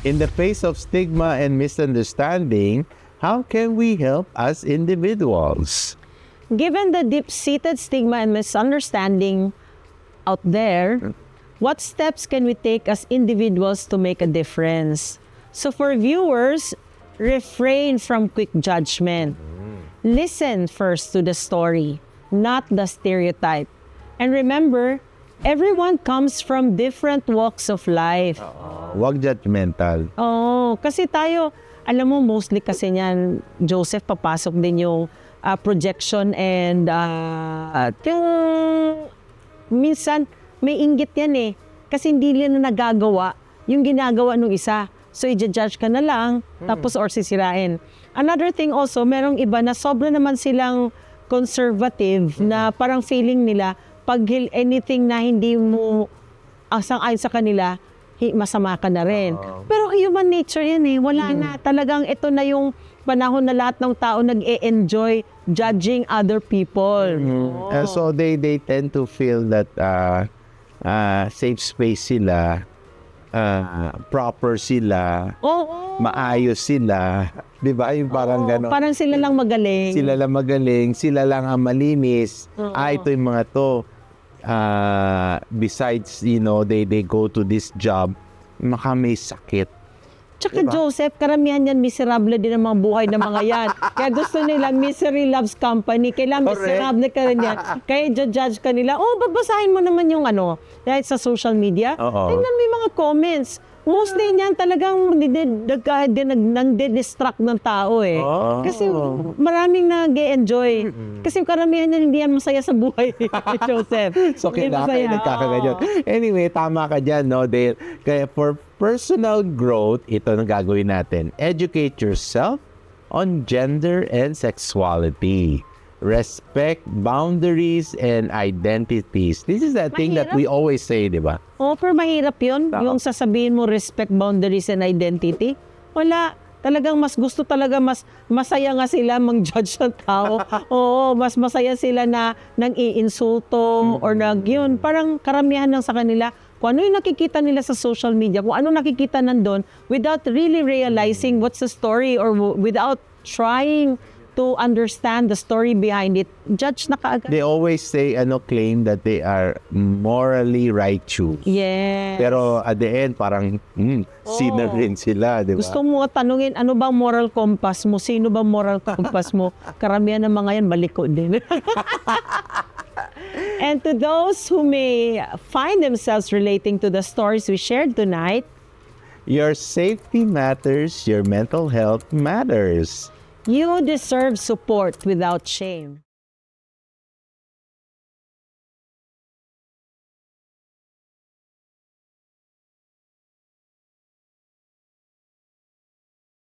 In the face of stigma and misunderstanding, how can we help as individuals? Given the deep-seated stigma and misunderstanding out there, what steps can we take as individuals to make a difference? So for viewers, refrain from quick judgment. Listen first to the story, not the stereotype. And remember, everyone comes from different walks of life. Huwag judgmental. Oh, kasi tayo, alam mo, mostly kasi niyan, Joseph, papasok din yung projection and yung minsan may inggit yan eh. Kasi hindi nila nagagawa yung ginagawa ng isa. So, i-judge ka na lang, tapos or sisirain. Another thing also, merong iba na sobra naman silang conservative na parang feeling nila, pag anything na hindi mo sang-ayon sa kanila, masama ka na rin. Pero human nature yan eh. Wala na. Talagang ito na yung panahon na lahat ng tao nag-e-enjoy judging other people. So they tend to feel that safe space sila, proper sila, maayos sila. Di ba? Yung parang gano'n. Parang sila lang magaling. Sila lang magaling, sila lang ang malinis. Ito yung mga to. Besides, they go to this job, maka may sakit. Tsaka diba? Joseph, karamihan yan, miserable din ang mga buhay ng mga yan. Kaya gusto nila, misery loves company. Kailangan miserable ka rin yan. Kaya judge ka nila, babasahin mo naman yung dahil sa social media. Tingnan mo yung mga comments. Mostly niyan talagang nang-distract ng tao eh. Kasi maraming nag-e-enjoy. Kasi karamihan na hindi yan masaya sa buhay, Joseph. So kailangan nagkakaganyan. Anyway, tama ka dyan, no, Dale? Kaya for personal growth, ito na gagawin natin. Educate yourself on gender and sexuality. Respect boundaries and identities. This is the thing that we always say, di ba? Pero mahirap yun. Yung sasabihin mo, respect boundaries and identity. Wala. Talagang mas gusto talaga, mas masaya nga sila mang-judge ng tao. Mas masaya sila na nang iinsulto or yun. Parang karamihan lang sa kanila. Kung ano yung nakikita nila sa social media, kung ano nakikita nandun, without really realizing what's the story or without trying to understand the story behind it, judge na kaagad. They always say, claim that they are morally righteous. Yes. Pero at the end, parang sinner rin sila, di ba? Gusto mo tanungin, ano bang moral compass mo? Sino bang moral compass mo? Karamihan ng mga yan, maliko din. And to those who may find themselves relating to the stories we shared tonight, your safety matters, your mental health matters. You deserve support without shame.